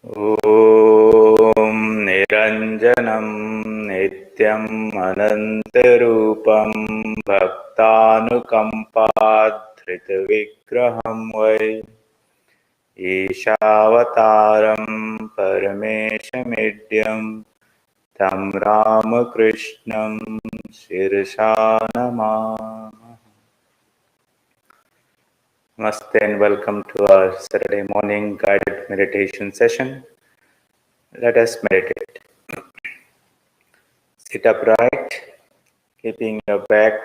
ॐ निरञ्जनं नित्यम् अनन्तरूपं भक्तानुकम्पाधृतविग्रहं वै ईशावतारं परमेशमिड्यं तं रामकृष्णं शिरसा Namami. Namaste and welcome to our Saturday morning guided meditation session. Let us meditate. Sit upright, keeping your back,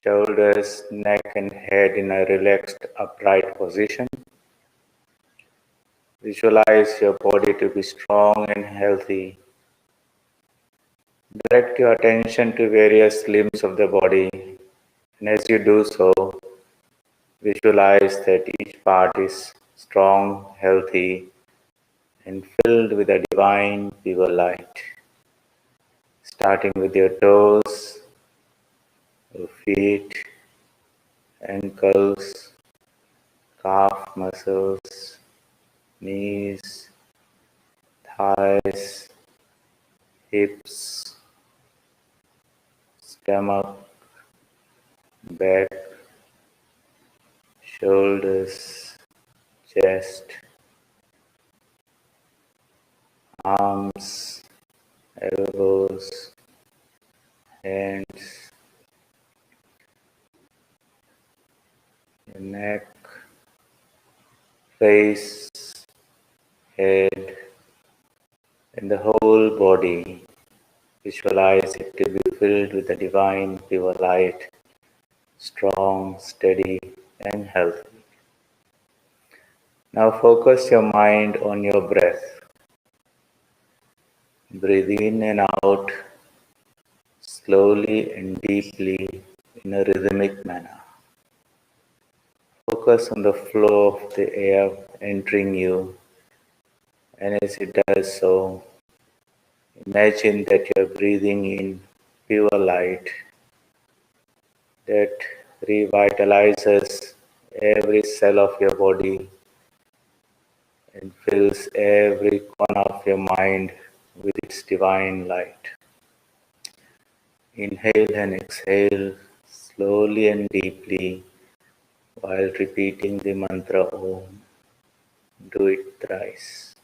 shoulders, neck and head in a relaxed upright position. Visualize your body to be strong and healthy. Direct your attention to various limbs of the body, and as you do so, visualize that each part is strong, healthy, and filled with a divine pure light. Starting with your toes, your feet, ankles, calf muscles, knees, thighs, hips, stomach, back, shoulders, chest, arms, elbows, hands, your neck, face, head, and the whole body. Visualize it to be filled with the divine pure light, strong, steady, and healthy. Now focus your mind on your breath. Breathe in and out slowly and deeply in a rhythmic manner. Focus on the flow of the air entering you, and as it does so, imagine that you are breathing in pure light that revitalizes every cell of your body and fills every corner of your mind with its divine light. Inhale and exhale slowly and deeply while repeating the mantra Om. Do it thrice.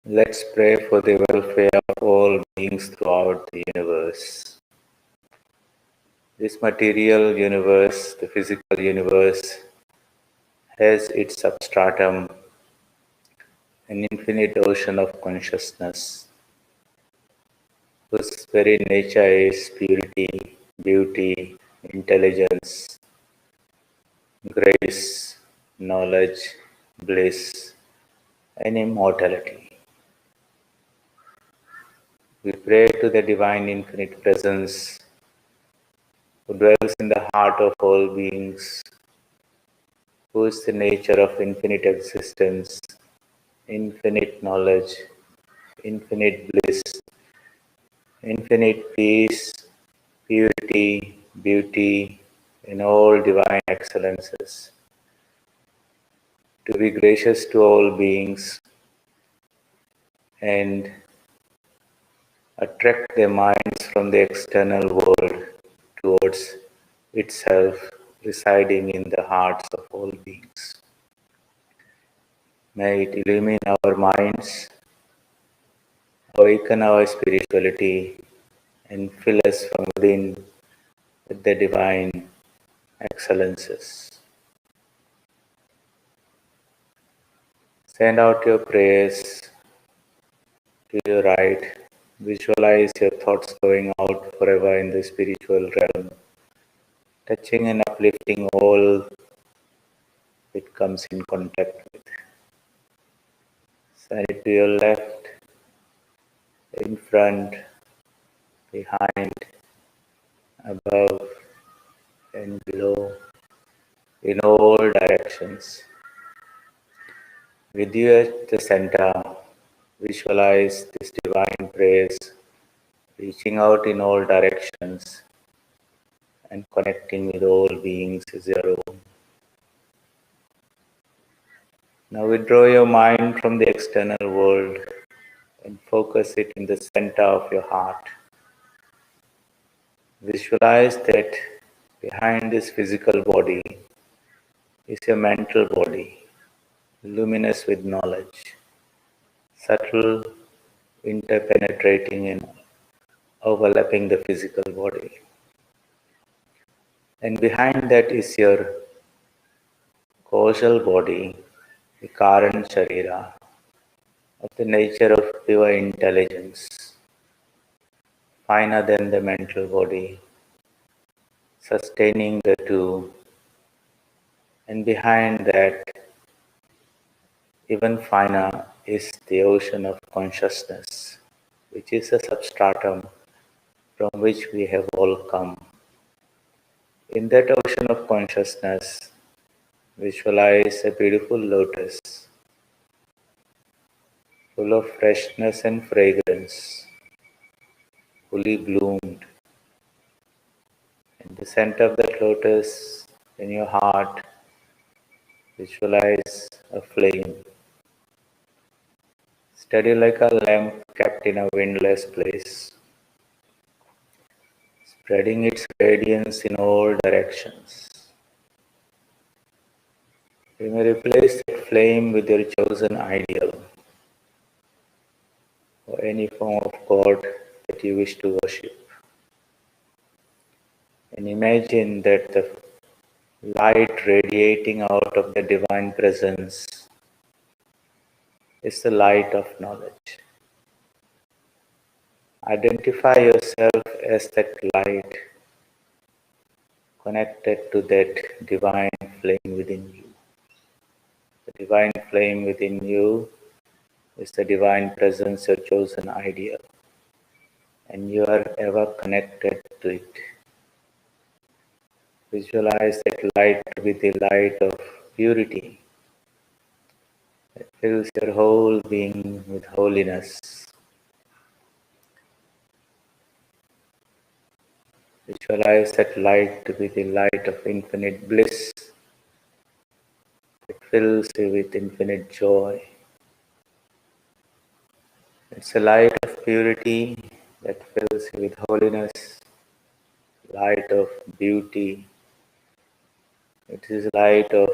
Let's pray for the welfare of all beings throughout the universe. This material universe, the physical universe, has its substratum, an infinite ocean of consciousness, whose very nature is purity, beauty, intelligence, grace, knowledge, bliss, and immortality. We pray to the divine infinite presence who dwells in the heart of all beings, who is the nature of infinite existence, infinite knowledge, infinite bliss, infinite peace, purity, beauty, and all divine excellences, to be gracious to all beings and attract their minds from the external world towards itself, residing in the hearts of all beings. May it illumine our minds, awaken our spirituality, and fill us from within with the divine excellences. Send out your prayers to your right. Visualize your thoughts going out forever in the spiritual realm, touching and uplifting all it comes in contact with. Send it to your left, in front, behind, above, and below, in all directions. With you at the center, visualize this divine praise reaching out in all directions and connecting with all beings as your own. Now withdraw your mind from the external world and focus it in the center of your heart. Visualize that behind this physical body is your mental body, luminous with knowledge, subtle, interpenetrating and overlapping the physical body. And behind that is your causal body, the Karan Sharira, of the nature of pure intelligence, finer than the mental body, sustaining the two, and behind that, even finer, is the ocean of consciousness, which is a substratum from which we have all come. In that ocean of consciousness, visualize a beautiful lotus full of freshness and fragrance, fully bloomed. In the center of that lotus, in your heart, visualize a flame, steady like a lamp kept in a windless place, spreading its radiance in all directions. You may replace that flame with your chosen ideal or any form of God that you wish to worship. And imagine that the light radiating out of the divine presence is the light of knowledge. Identify yourself as that light connected to that divine flame within you. The divine flame within you is the divine presence, your chosen ideal, and you are ever connected to it. Visualize that light to be the light of purity that fills your whole being with holiness. Visualize that light to be the light of infinite bliss that fills you with infinite joy. It's a light of purity that fills you with holiness, light of beauty. It is light of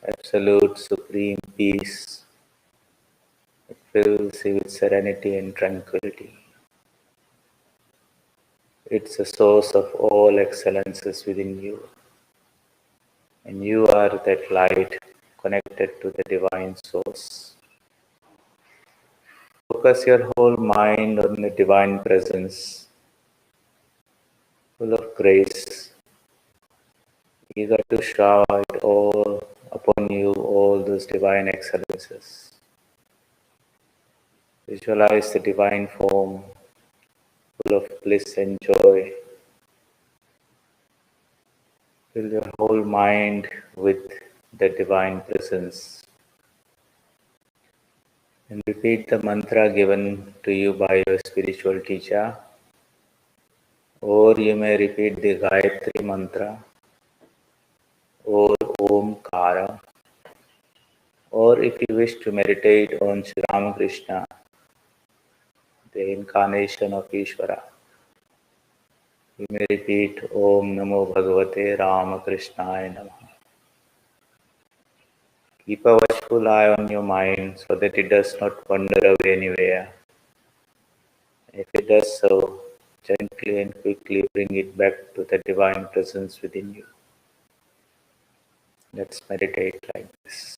absolute supreme peace that fills you with serenity and tranquility. It's the source of all excellences within you. And you are that light connected to the divine source. Focus your whole mind on the divine presence, full of grace, eager to shower it all upon you, all those divine excellences. Visualize the divine form, full of bliss and joy. Fill your whole mind with the divine presence. And repeat the mantra given to you by your spiritual teacher. Or you may repeat the Gayatri mantra or Omkara. Or if you wish to meditate on Sri Ramakrishna, the incarnation of Ishvara, you may repeat Om Namo Bhagavate Ramakrishnaaya Namaha. Keep a watchful eye on your mind so that it does not wander away anywhere. If it does so, gently and quickly bring it back to the divine presence within you. Let's meditate like this.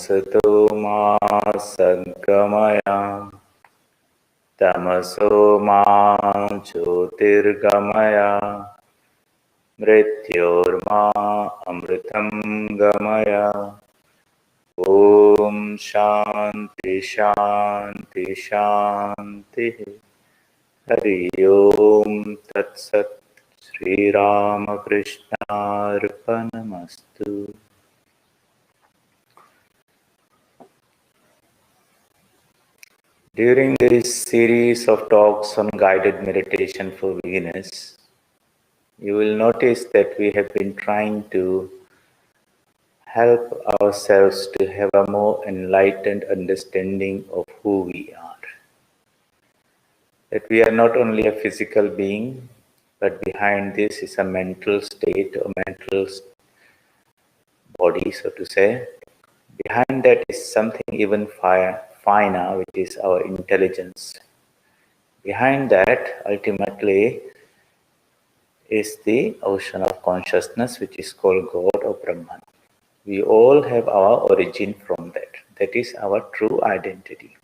Asato ma sadgamaya tamaso ma jyotirgamaya mrityorma amritam gamaya. Om Shanti Shanti Shanti. Hari Om Tat Sat. Sri Ramakrishna Arpanamastu. During this series of talks on guided meditation for beginners, you will notice that we have been trying to help ourselves to have a more enlightened understanding of who we are. That we are not only a physical being, but behind this is a mental state or mental body, so to say. Behind that is something even finer, which is our intelligence. Behind that, ultimately, is the ocean of consciousness, which is called God or Brahman. We all have our origin from that. That is our true identity.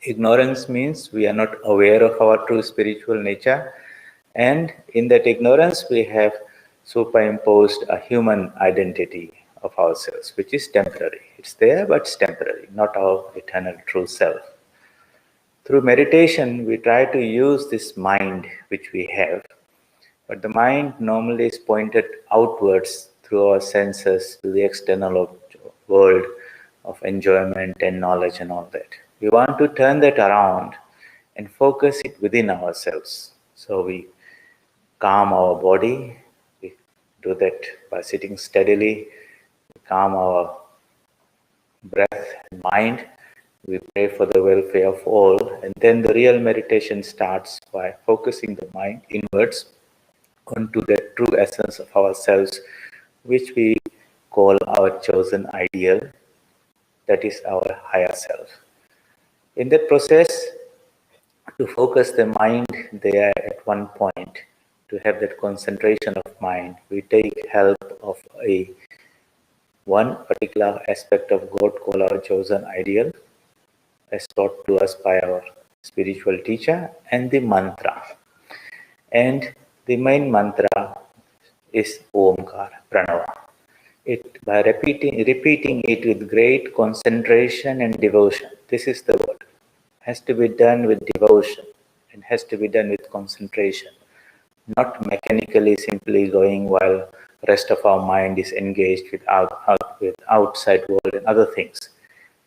Ignorance means we are not aware of our true spiritual nature, and in that ignorance we have superimposed a human identity of ourselves, which is temporary. It's there, but it's temporary, not our eternal true self. Through meditation, we try to use this mind which we have, but the mind normally is pointed outwards through our senses to the external world of enjoyment and knowledge and all that. We want to turn that around and focus it within ourselves. So we calm our body. We do that by sitting steadily. We calm our breath and mind. We pray for the welfare of all. And then the real meditation starts by focusing the mind inwards onto the true essence of ourselves, which we call our chosen ideal, that is our higher self. In that process, to focus the mind there at one point, to have that concentration of mind, we take help of a one particular aspect of God called our chosen ideal, as taught to us by our spiritual teacher, and the mantra. And the main mantra is Omkar, Pranava. By repeating it with great concentration and devotion. This is the word. Has to be done with devotion and has to be done with concentration. Not mechanically simply going while rest of our mind is engaged with outside world and other things.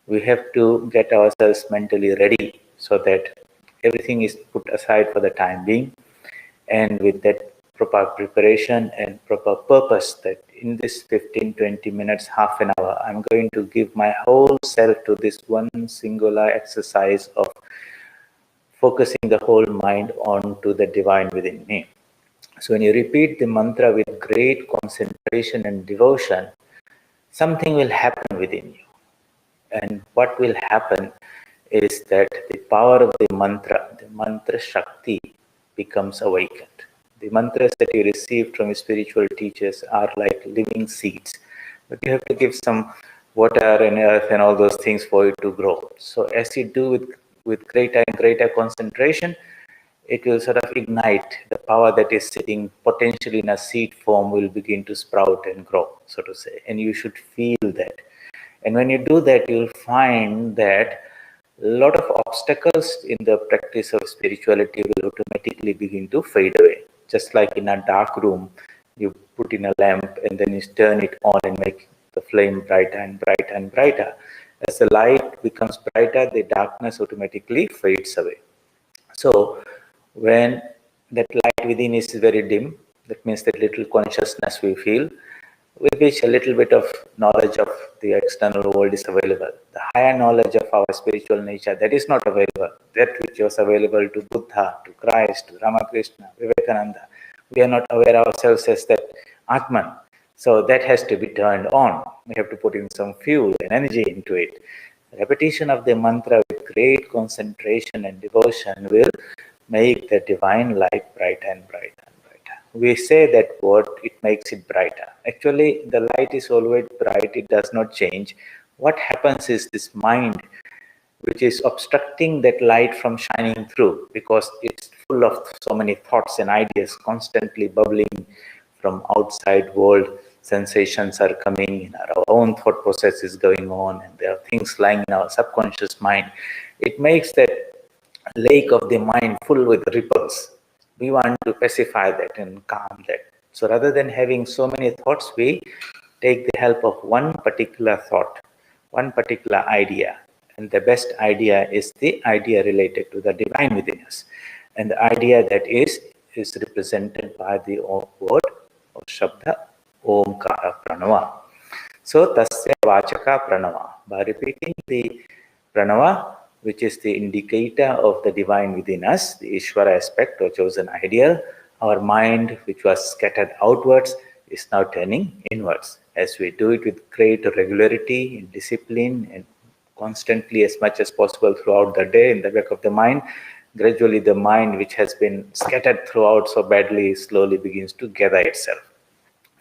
We have to get ourselves mentally ready so that everything is put aside for the time being, and with that proper preparation and proper purpose that in this 15-20 minutes, half an hour, I'm going to give my whole self to this one singular exercise of focusing the whole mind on to the divine within me. So when you repeat the mantra with great concentration and devotion, something will happen within you. And what will happen is that the power of the mantra Shakti, becomes awakened. The mantras that you receive from spiritual teachers are like living seeds, but you have to give some water and earth and all those things for it to grow. So as you do with greater and greater concentration, it will sort of ignite the power that is sitting potentially in a seed form will begin to sprout and grow, so to say. And you should feel that. And when you do that, you'll find that a lot of obstacles in the practice of spirituality will automatically begin to fade away. Just like in a dark room, you put in a lamp and then you turn it on and make the flame brighter and brighter and brighter. As the light becomes brighter, the darkness automatically fades away. So when that light within is very dim, that means that little consciousness we feel, with which a little bit of knowledge of the external world is available. The higher knowledge of our spiritual nature, that is not available. That which was available to Buddha, to Christ, to Ramakrishna, Vivekananda. We are not aware ourselves as that Atman. So that has to be turned on. We have to put in some fuel and energy into it. Repetition of the mantra with great concentration and devotion will make the divine light brighter and brighter and brighter. We say that word, it makes it brighter. Actually, the light is always bright, it does not change, what happens is this mind, which is obstructing that light from shining through, because it's full of so many thoughts and ideas constantly bubbling from outside world. Sensations are coming, our own thought process is going on, and there are things lying in our subconscious mind. It makes that lake of the mind full with ripples. We want to pacify that and calm that. So rather than having so many thoughts, we take the help of one particular thought, one particular idea. And the best idea is the idea related to the divine within us. And the idea that is represented by the word or Shabda Omkara Pranava. So tasya vachaka pranava. By repeating the pranava, which is the indicator of the divine within us, the Ishvara aspect or chosen ideal, our mind, which was scattered outwards, is now turning inwards. As we do it with great regularity and discipline and constantly as much as possible throughout the day in the back of the mind, gradually the mind, which has been scattered throughout so badly, slowly begins to gather itself.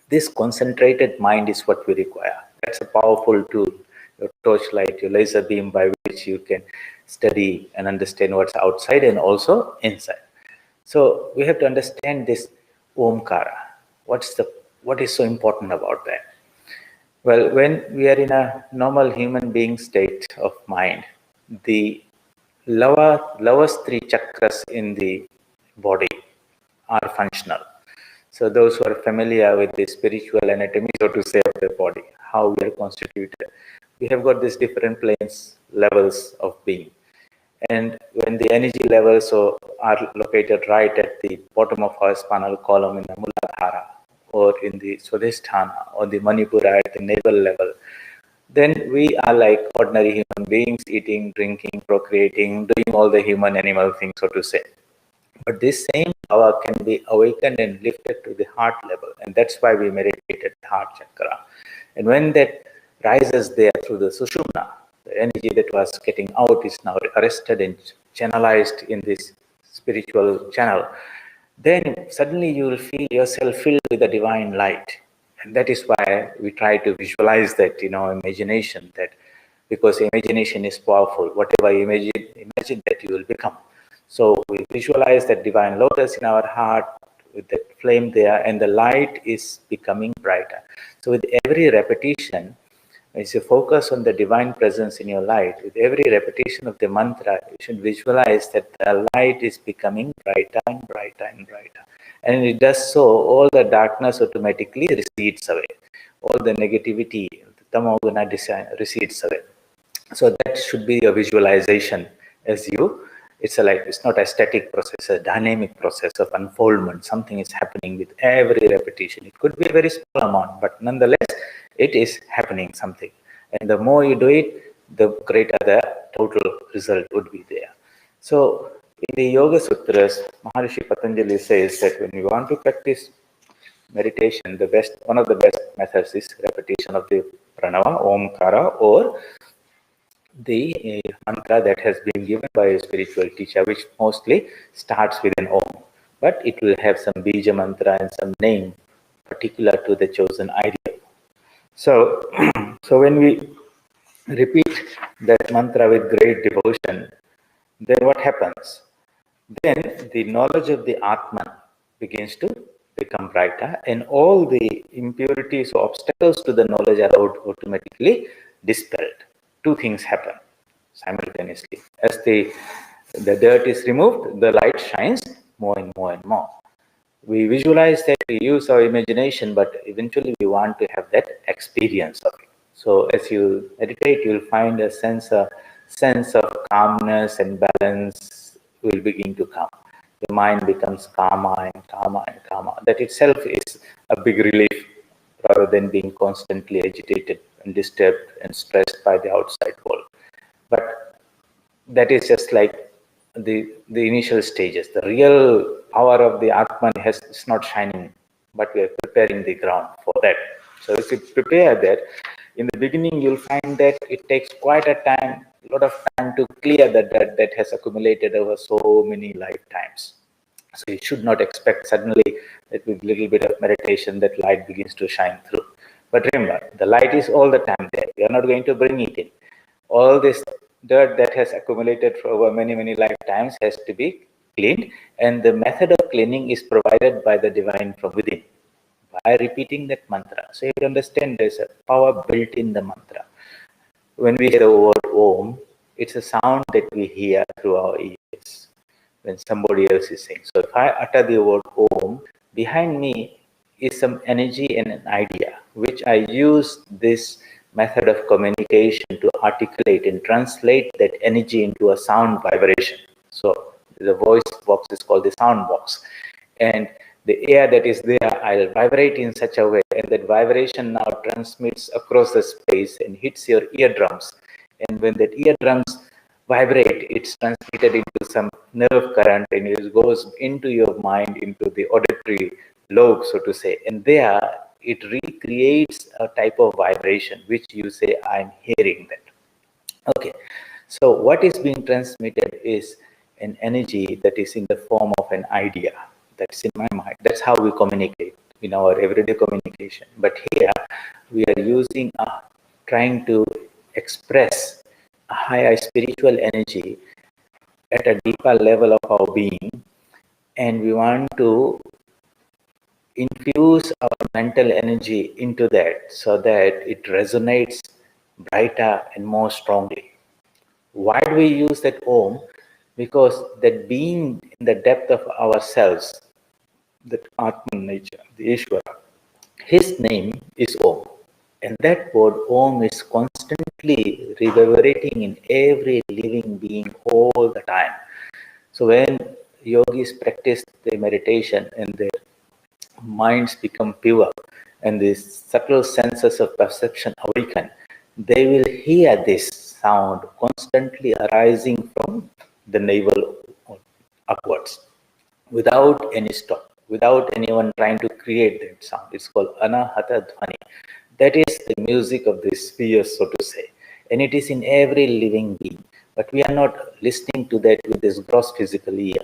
This concentrated mind is what we require. That's a powerful tool, your torchlight, your laser beam by which you can study and understand what's outside and also inside. So we have to understand this Omkara. What is so important about that? Well, when we are in a normal human being state of mind, the lowest three chakras in the body are functional. So those who are familiar with the spiritual anatomy, so to say, of the body, how we are constituted, we have got these different planes, levels of being. And when the energy levels are located right at the bottom of our spinal column in the Muladhara, or in the Swadhisthana, or the Manipura at the navel level, then we are like ordinary human beings, eating, drinking, procreating, doing all the human animal things, so to say. But this same power can be awakened and lifted to the heart level. And that's why we meditate at the heart chakra. And when that rises there through the sushumna, the energy that was getting out is now arrested and channelized in this spiritual channel. Then suddenly you will feel yourself filled with the divine light. And that is why we try to visualize that, imagination, that because imagination is powerful. Whatever you imagine that you will become. So we visualize that divine lotus in our heart with that flame there, and the light is becoming brighter. So with every repetition, as you focus on the divine presence in your light, with every repetition of the mantra, you should visualize that the light is becoming brighter and brighter and brighter. And it does so, all the darkness automatically recedes away. All the negativity, the tamoguna recedes away. So that should be your visualization as you. It's not a static process, a dynamic process of unfoldment. Something is happening with every repetition. It could be a very small amount, but nonetheless, it is happening something. And the more you do it, the greater the total result would be there. So in the Yoga Sutras, Maharishi Patanjali says that when you want to practice meditation, one of the best methods is repetition of the pranava, omkara, or the mantra that has been given by a spiritual teacher, which mostly starts with an Om, but it will have some bija mantra and some name particular to the chosen idea. So, so when we repeat that mantra with great devotion, then what happens? Then the knowledge of the Atman begins to become brighter, and all the impurities or obstacles to the knowledge are automatically dispelled. Two things happen simultaneously. As the dirt is removed, the light shines more and more and more. We visualize that, we use our imagination, but eventually we want to have that experience of it. So as you meditate, you'll find a sense of calmness and balance will begin to come. The mind becomes calmer and calmer and calmer. That itself is a big relief, rather than being constantly agitated and disturbed and stressed by the outside world. But that is just like the initial stages. The real power of the Atman is not shining, but we are preparing the ground for that. So if you prepare that, in the beginning you'll find that it takes quite a lot of time to clear the dirt that has accumulated over so many lifetimes. So you should not expect suddenly that with a little bit of meditation that light begins to shine through. But remember, the light is all the time there. We are not going to bring it in. All this dirt that has accumulated for over many, many lifetimes has to be cleaned, and the method of cleaning is provided by the divine from within by repeating that mantra. So you understand there's a power built in the mantra. When we hear the word Om, it's a sound that we hear through our ears when somebody else is saying. So if I utter the word Om, behind me is some energy and an idea, which I use this method of communication to articulate and translate that energy into a sound vibration. So the voice box is called the sound box. And the air that is there, I'll vibrate in such a way, and that vibration now transmits across the space and hits your eardrums. And when that eardrums vibrate, it's transmitted into some nerve current, and it goes into your mind, into the auditory lobe, so to say. And there, it recreates a type of vibration, which you say, I'm hearing that. Okay, so what is being transmitted is an energy that is in the form of an idea that's in my mind. That's how we communicate in our everyday communication. But here we are using trying to express a higher spiritual energy at a deeper level of our being, and we want to infuse our mental energy into that so that it resonates brighter and more strongly. Why do we use that Om? Because that being in the depth of ourselves, that Atman nature, the Ishvara, his name is Om. And that word Om is constantly reverberating in every living being all the time. So when yogis practice their meditation and their minds become pure and the subtle senses of perception awaken, they will hear this sound constantly arising from the navel upwards without any stop, without anyone trying to create that sound. It's called Anahata Dhvani. That is the music of the spheres, so to say. And it is in every living being. But we are not listening to that with this gross physical ear.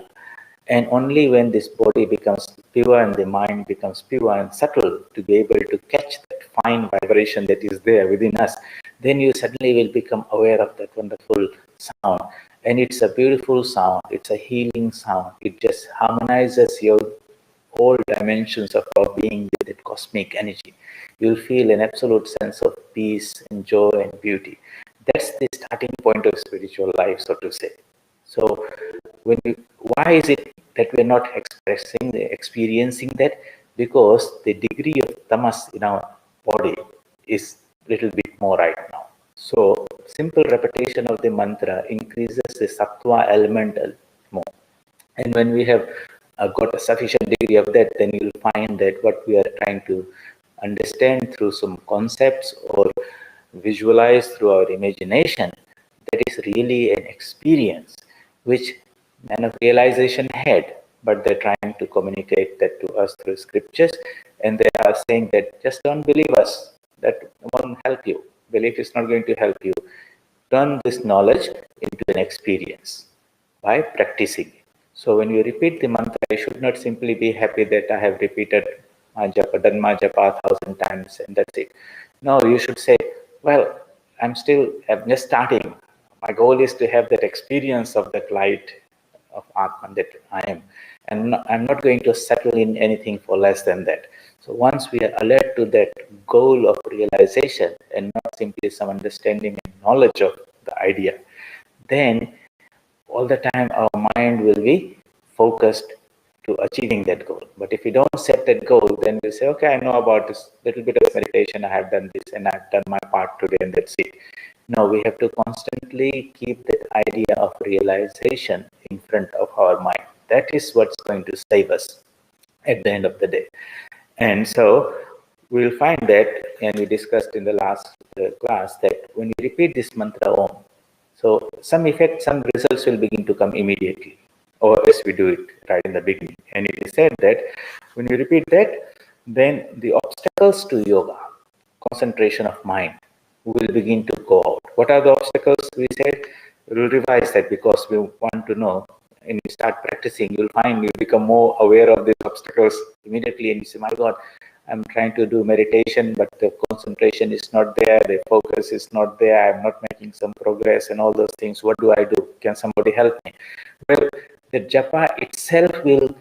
And only when this body becomes pure and the mind becomes pure and subtle to be able to catch that fine vibration that is there within us, then you suddenly will become aware of that wonderful sound. And it's a beautiful sound. It's a healing sound. It just harmonizes your all dimensions of our being with that cosmic energy. You'll feel an absolute sense of peace and joy and beauty. That's the starting point of spiritual life, so to say. So, why is it that we're not experiencing that? Because the degree of tamas in our body is a little bit more right now. So, simple repetition of the mantra increases the sattva element more. And when we have got a sufficient degree of that, then you'll find that what we are trying to understand through some concepts or visualize through our imagination, that is really an experience which man of realization had, but they're trying to communicate that to us through scriptures, and they are saying that just don't believe us, that won't help you. Belief is not going to help you. Turn this knowledge into an experience by practicing. So when you repeat the mantra, you should not simply be happy that I have repeated my japa, done my japa 1,000 times and that's it. No, you should say, well, I'm just starting. My goal is to have that experience of that light of Atman that I am. And I'm not going to settle in anything for less than that. So once we are alert to that goal of realization and not simply some understanding and knowledge of the idea, then all the time our mind will be focused to achieving that goal. But if we don't set that goal, then we say, okay, I know about this little bit of meditation, I have done this and I've done my part today and that's it. No, we have to constantly keep that idea of realization in front of our mind. That is what's going to save us at the end of the day. And so we'll find that, and we discussed in the last class, that when you repeat this mantra Om, so some effect, some results will begin to come immediately, or as we do it right in the beginning. And it is said that when you repeat that, then the obstacles to yoga, concentration of mind, will begin to go out. What are the obstacles? We said we'll revise that because we want to know. And you start practicing, you'll find you become more aware of these obstacles immediately, and you say, my God, I'm trying to do meditation, but the concentration is not there, the focus is not there, I'm not making some progress and all those things. What do I do? Can somebody help me? Well, the japa itself will,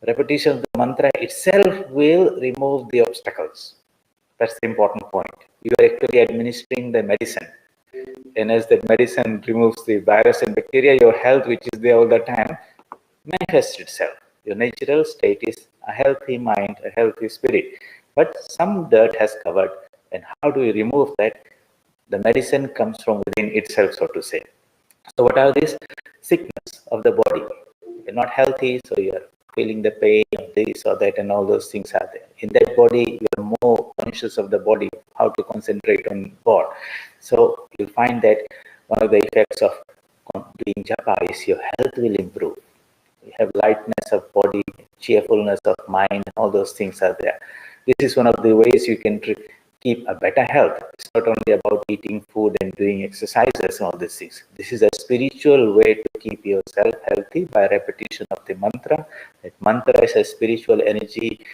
repetition of the mantra itself will remove the obstacles. That's the important point. You are actually administering the medicine. And as that medicine removes the virus and bacteria, your health, which is there all the time, manifests itself. Your natural state is a healthy mind, a healthy spirit. But some dirt has covered. And how do we remove that? The medicine comes from within itself, so to say. So what are these? Sickness of the body. You're not healthy, so you're feeling the pain of this or that, and all those things are there. In that body, you're more conscious of the body, how to concentrate on God. So you'll find that one of the effects of doing japa is your health will improve. You have lightness of body, cheerfulness of mind, all those things are there. This is one of the ways you can keep a better health. It's not only about eating food and doing exercises and all these things. This is a spiritual way to keep yourself healthy by repetition of the mantra. That mantra is a spiritual energy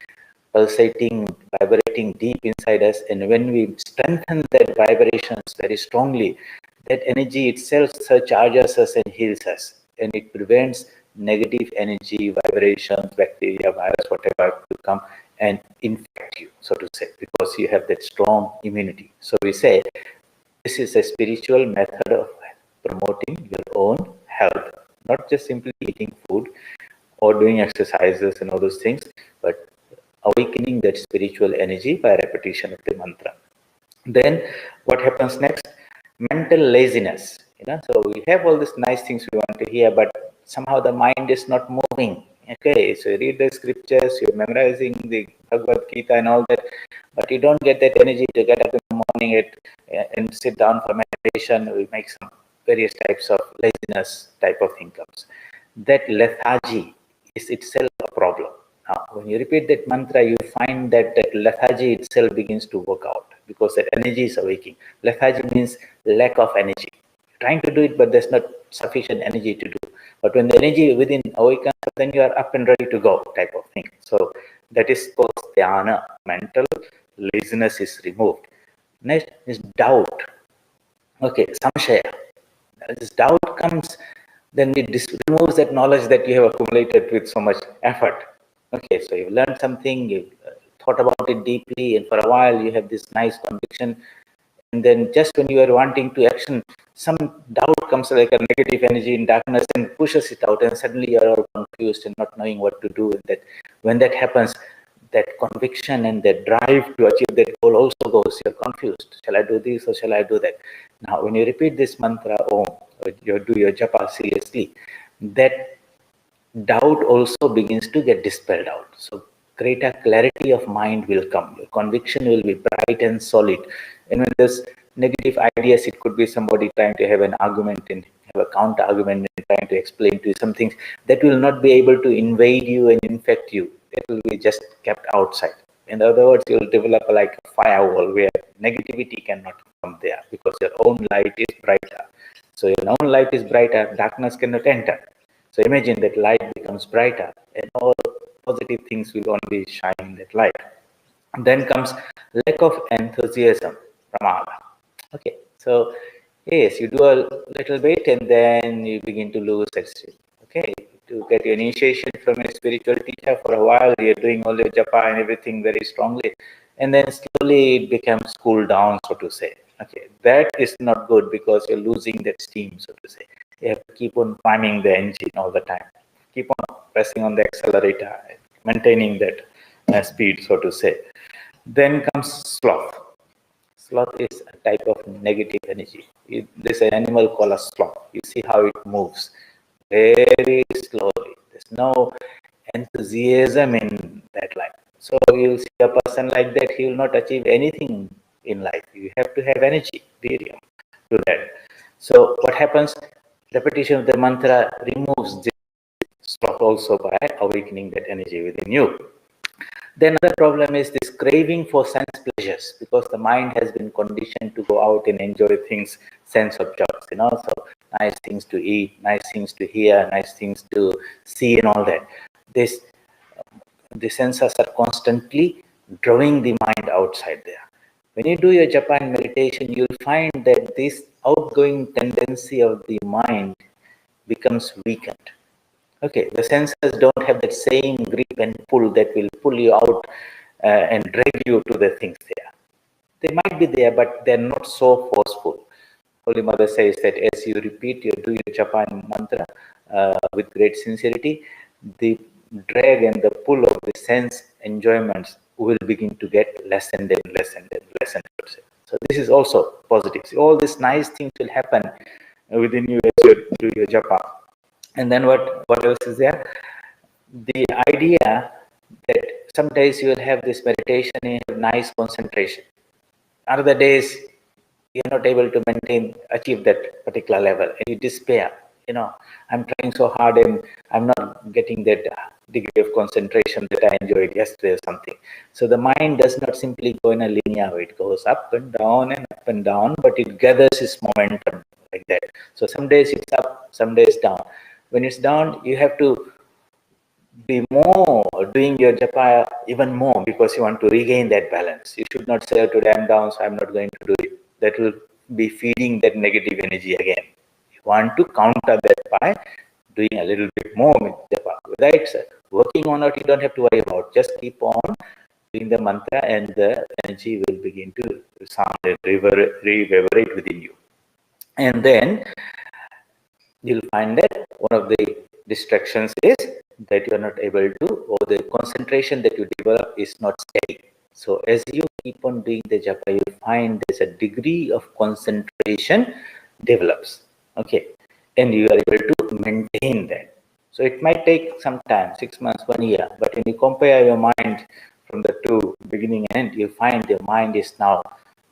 pulsating, vibrating deep inside us. And when we strengthen that vibrations very strongly, that energy itself surcharges us and heals us. And it prevents negative energy, vibrations, bacteria, virus, whatever to come and infect you, so to say, because you have that strong immunity. So we say this is a spiritual method of promoting your own health, not just simply eating food or doing exercises and all those things, but awakening that spiritual energy by repetition of the mantra. Then what happens next? Mental laziness. So we have all these nice things we want to hear, but somehow the mind is not moving. Okay, so you read the scriptures, you're memorizing the Bhagavad Gita and all that, but you don't get that energy to get up in the morning and sit down for meditation. We make some various types of laziness type of thing comes. That lethargy is itself a problem. Now, when you repeat that mantra, you find that that lethargy itself begins to work out because that energy is awakening. Lethargy means lack of energy. You're trying to do it, but there's not sufficient energy to do. But when the energy within awakens, then you are up and ready to go type of thing. So that is called dhyana. Mental laziness is removed. Next is doubt. Okay, samshaya. This doubt comes, then it removes that knowledge that you have accumulated with so much effort. Okay, so you've learned something, you've thought about it deeply, and for a while you have this nice conviction, and then just when you are wanting to action, some doubt comes like a negative energy in darkness and pushes it out, and suddenly you are all confused and not knowing what to do. And that when that happens, that conviction and that drive to achieve that goal also goes. You're confused. Shall I do this or shall I do that? Now, when you repeat this mantra, Om, or you do your japa seriously, that doubt also begins to get dispelled out. So greater clarity of mind will come. Your conviction will be bright and solid. And when there's negative ideas, it could be somebody trying to have an argument and have a counter argument and trying to explain to you some things that will not be able to invade you and infect you. It will be just kept outside. In other words, you will develop like a firewall where negativity cannot come there because your own light is brighter. So your own light is brighter, darkness cannot enter. So imagine that light becomes brighter and all positive things will only shine in that light. Then comes lack of enthusiasm, pramada. Okay, so yes, you do a little bit and then you begin to lose that streak. Okay, to get your initiation from a spiritual teacher for a while, you're doing all your japa and everything very strongly, and then slowly it becomes cooled down, so to say. Okay, that is not good because you're losing that steam, so to say. You have to keep on priming the engine all the time. Keep on pressing on the accelerator, maintaining that speed, so to say. Then comes sloth. Sloth is a type of negative energy. There's an animal called a sloth. You see how it moves very slowly. There's no enthusiasm in that life. So you'll see a person like that, he will not achieve anything in life. You have to have energy, virya, to that. So what happens? Repetition of the mantra removes this sloth also by awakening that energy within you. Then another problem is this craving for sense pleasures because the mind has been conditioned to go out and enjoy things, sense objects, so nice things to eat, nice things to hear, nice things to see and all that. The senses are constantly drawing the mind outside there. When you do your japa and meditation, you'll find that this outgoing tendency of the mind becomes weakened. Okay, the senses don't have that same grip and pull that will pull you out and drag you to the things there. They might be there, but they're not so forceful. Holy Mother says that as you repeat, you do your japa and mantra with great sincerity, the drag and the pull of the sense enjoyments will begin to get lessened and lessened and lessened. So this is also positive. So all these nice things will happen within you as you do your japa. And then what else is there? The idea that some days you will have this meditation and you have nice concentration. Other days you're not able to achieve that particular level, and you despair. I'm trying so hard and I'm not getting that degree of concentration that I enjoyed yesterday or something. So the mind does not simply go in a linear way. It goes up and down, but it gathers its momentum like that. So some days it's up, some days down. When it's down, you have to be more doing your japa even more because you want to regain that balance. You should not say, oh, today I'm down, so I'm not going to do it. That will be feeding that negative energy again. You want to counter that by doing a little bit more with japa. Whether it's working on it, you don't have to worry about. Just keep on doing the mantra and the energy will begin to sound and reverberate within you. And then you'll find that one of the distractions is that you are not able to, or the concentration that you develop is not steady. So as you keep on doing the japa, you find there's a degree of concentration develops. Okay. And you are able to maintain that. So it might take some time, 6 months, 1 year, but when you compare your mind from the two beginning and end, you find your mind is now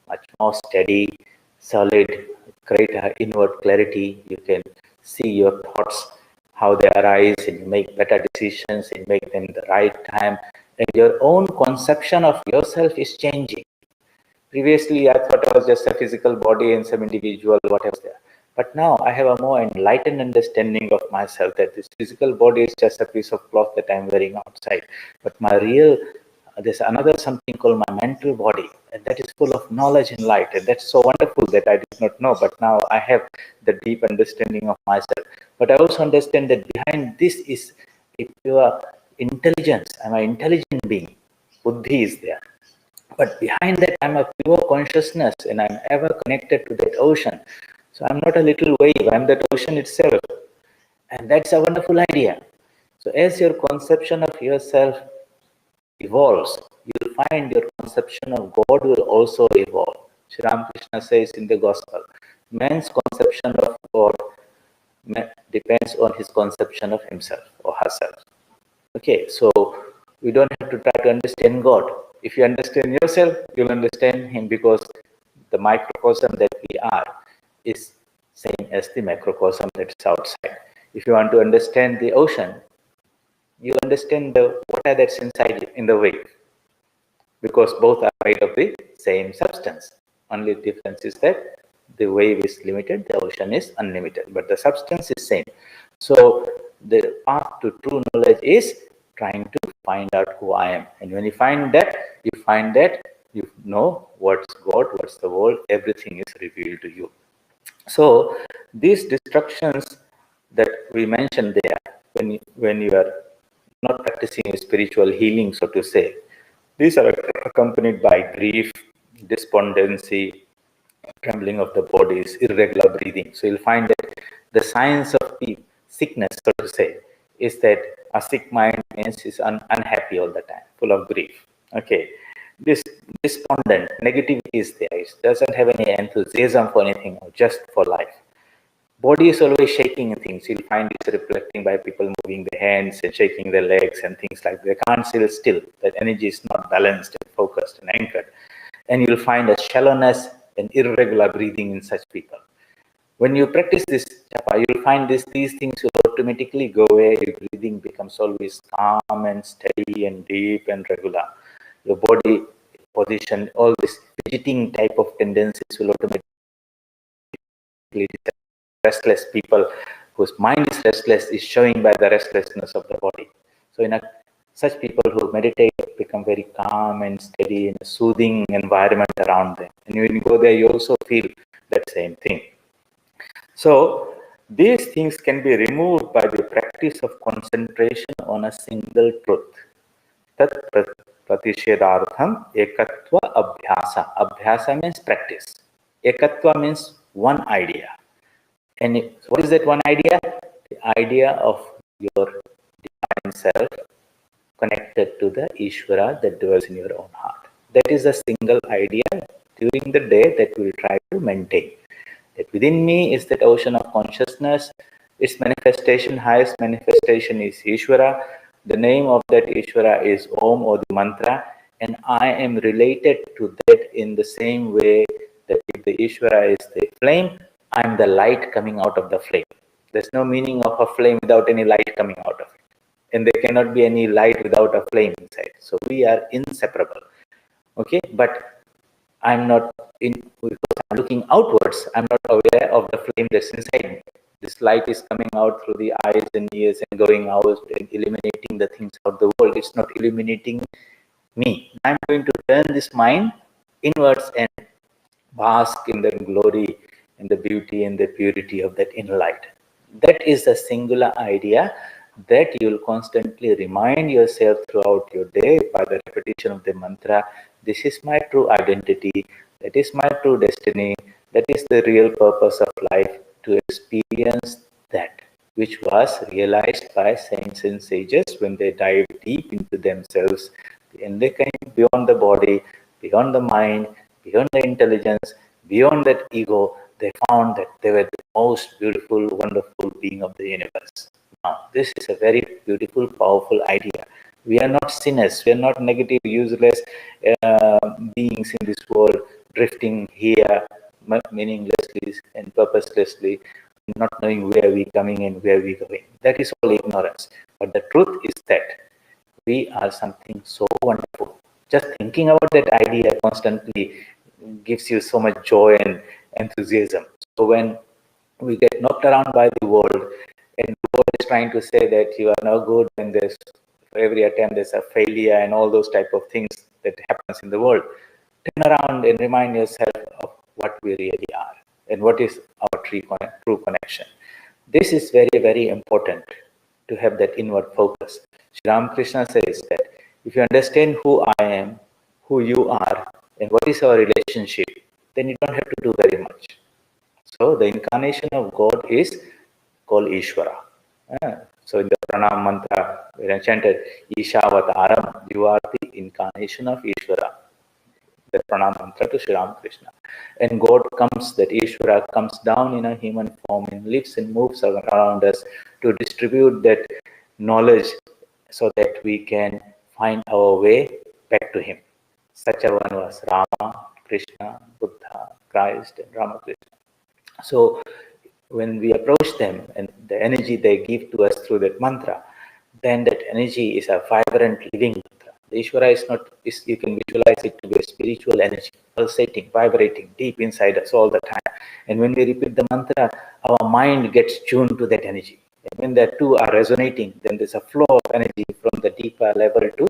much more steady, solid, greater inward clarity. You can see your thoughts, how they arise, and you make better decisions and make them the right time. And your own conception of yourself is changing. Previously, I thought I was just a physical body and some individual, whatever there. But now I have a more enlightened understanding of myself that this physical body is just a piece of cloth that I'm wearing outside. But my real, there's another something called my mental body, and that is full of knowledge and light. And that's so wonderful that I did not know. But now I have the deep understanding of myself. But I also understand that behind this is a pure intelligence. I'm an intelligent being. Buddhi is there. But behind that, I'm a pure consciousness and I'm ever connected to that ocean. So I'm not a little wave, I'm that ocean itself. And that's a wonderful idea. So as your conception of yourself evolves, you'll find your conception of God will also evolve. Sri Ramakrishna says in the Gospel, man's conception of God depends on his conception of himself or herself. Okay, so we don't have to try to understand God. If you understand yourself, you'll understand Him because the microcosm that we are is same as the macrocosm that's outside. If you want to understand the ocean, you understand the water that's inside in the wave because both are made of the same substance. Only difference is that the wave is limited, the ocean is unlimited, but the substance is same. So the path to true knowledge is trying to find out who I am. And when you find that you know what's God, what's the world, everything is revealed to you. So these distractions that we mentioned there, when you are not practicing spiritual healing, so to say, these are accompanied by grief, despondency, trembling of the bodies, irregular breathing. So you'll find that the signs of the sickness, so to say, is that a sick mind means is unhappy all the time, full of grief. Okay, this despondent, negativity is there. It doesn't have any enthusiasm for anything, just for life. Body is always shaking things. You'll find this reflecting by people moving their hands and shaking their legs and things like that. They can't sit still. That energy is not balanced and focused and anchored. And you'll find a shallowness and irregular breathing in such people. When you practice this japa, you'll find these things will automatically go away. Your breathing becomes always calm and steady and deep and regular. Your body position, all this fidgeting type of tendencies will automatically disappear. Restless people whose mind is restless is showing by the restlessness of the body. So in a Such people who meditate become very calm and steady in a soothing environment around them. And when you go there, you also feel that same thing. So, these things can be removed by the practice of concentration on a single truth. Tat pratishedartham ekatva abhyasa. Abhyasa means practice. Ekatva means one idea. And what is that one idea? The idea of your divine self connected to the Ishvara that dwells in your own heart. That is a single idea during the day that we will try to maintain. That within me is that ocean of consciousness. Its manifestation, highest manifestation is Ishvara. The name of that Ishvara is Om or the mantra. And I am related to that in the same way that if the Ishvara is the flame, I am the light coming out of the flame. There's no meaning of a flame without any light coming out of it. And there cannot be any light without a flame inside. So we are inseparable. Okay, but I'm not in, because I'm looking outwards, I'm not aware of the flame that's inside me. This light is coming out through the eyes and ears and going out and illuminating the things of the world. It's not illuminating me. I'm going to turn this mind inwards and bask in the glory and the beauty and the purity of that inner light. That is the singular idea that you will constantly remind yourself throughout your day by the repetition of the mantra. This is my true identity. That is my true destiny. That is the real purpose of life, to experience that which was realized by saints and sages when they dive deep into themselves and they came beyond the body, beyond the mind, beyond the intelligence, beyond that ego. They found that they were the most beautiful, wonderful being of the universe. Now, this is a very beautiful, powerful idea. We are not sinners. We are not negative, useless beings in this world, drifting here meaninglessly and purposelessly, not knowing where we're coming and where we're going. That is all ignorance. But the truth is that we are something so wonderful. Just thinking about that idea constantly gives you so much joy and enthusiasm. So when we get knocked around by the world, and the world is trying to say that you are no good, and there's for every attempt there's a failure and all those type of things that happens in the world, turn around and remind yourself of what we really are and what is our true connection. This is very, very important to have that inward focus. Sri Ramakrishna says that if you understand who I am, who you are, and what is our relationship, then you don't have to do very much. So the incarnation of God is called Ishvara. So in the Pranam mantra, we chanted Ishavataram, you are the incarnation of Ishvara. The Pranam mantra to Sri Ramakrishna. And God comes, that Ishvara comes down in a human form and lives and moves around us to distribute that knowledge so that we can find our way back to Him. Such a one was Rama, Krishna, Buddha, Christ, and Ramakrishna. So when we approach them and the energy they give to us through that mantra, then that energy is a vibrant living mantra. The Ishvara is not, you can visualize it to be a spiritual energy, pulsating, vibrating deep inside us all the time. And when we repeat the mantra, our mind gets tuned to that energy. And when the two are resonating, then there's a flow of energy from the deeper level to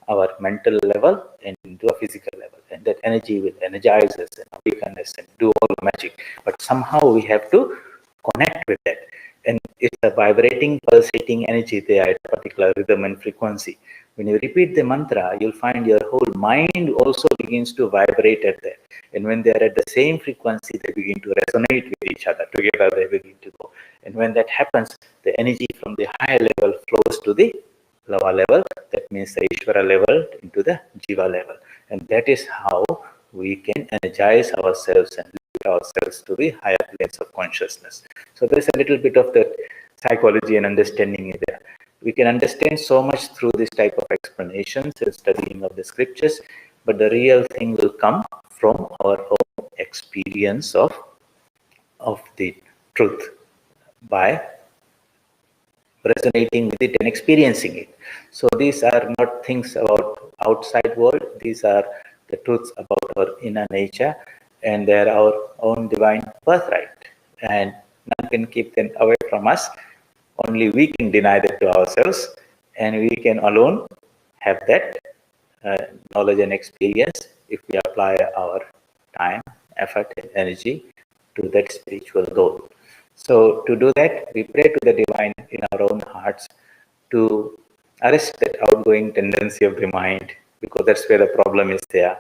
our mental level and into a physical level. And that energy will energize us and awaken us and do all the magic. But somehow we have to connect with that. And it's a vibrating, pulsating energy there at a particular rhythm and frequency. When you repeat the mantra, you'll find your whole mind also begins to vibrate at that. And when they're at the same frequency, they begin to resonate with each other. Together they begin to go. And when that happens, the energy from the higher level flows to the lower level. That means the Ishvara level into the Jiva level. And that is how we can energize ourselves and lift ourselves to the higher planes of consciousness. So there's a little bit of that psychology and understanding in there. We can understand so much through this type of explanations and studying of the scriptures, but the real thing will come from our own experience of the truth by resonating with it and experiencing it. So these are not things about outside world. These are the truths about our inner nature, and they are our own divine birthright. And none can keep them away from us. Only we can deny that to ourselves, and we can alone have that knowledge and experience if we apply our time, effort, and energy to that spiritual goal. So, to do that, we pray to the divine in our own hearts to arrest that outgoing tendency of the mind, because that's where the problem is there,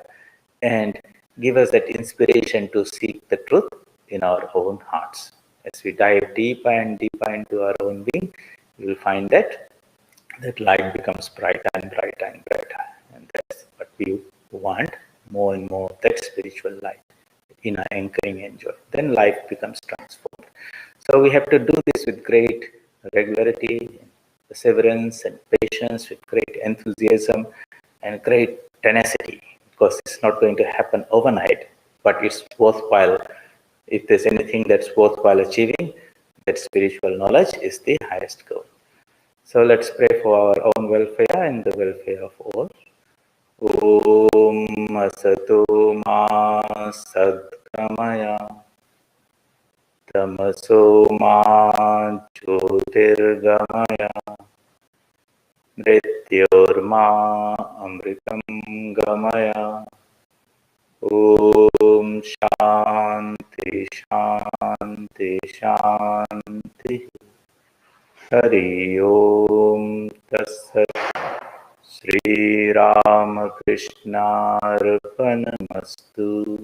and give us that inspiration to seek the truth in our own hearts. As we dive deeper and deeper into our own being, you will find that light becomes brighter and brighter and brighter. And that's what we want, more and more of that spiritual light in our anchoring and joy. Then life becomes transformed. So we have to do this with great regularity, perseverance, and patience, with great enthusiasm and great tenacity, because it's not going to happen overnight, but it's worthwhile. If there's anything that's worthwhile achieving, that spiritual knowledge is the highest goal. So let's pray for our own welfare and the welfare of all. Om Asato Ma Sadgamaya Tamaso Ma Jyotirgamaya Mrityorma Amritam Gamaya. Om Shanti Shanti Shanti. Hari Om Tassat. Shri Ramakrishna Arpanamastu.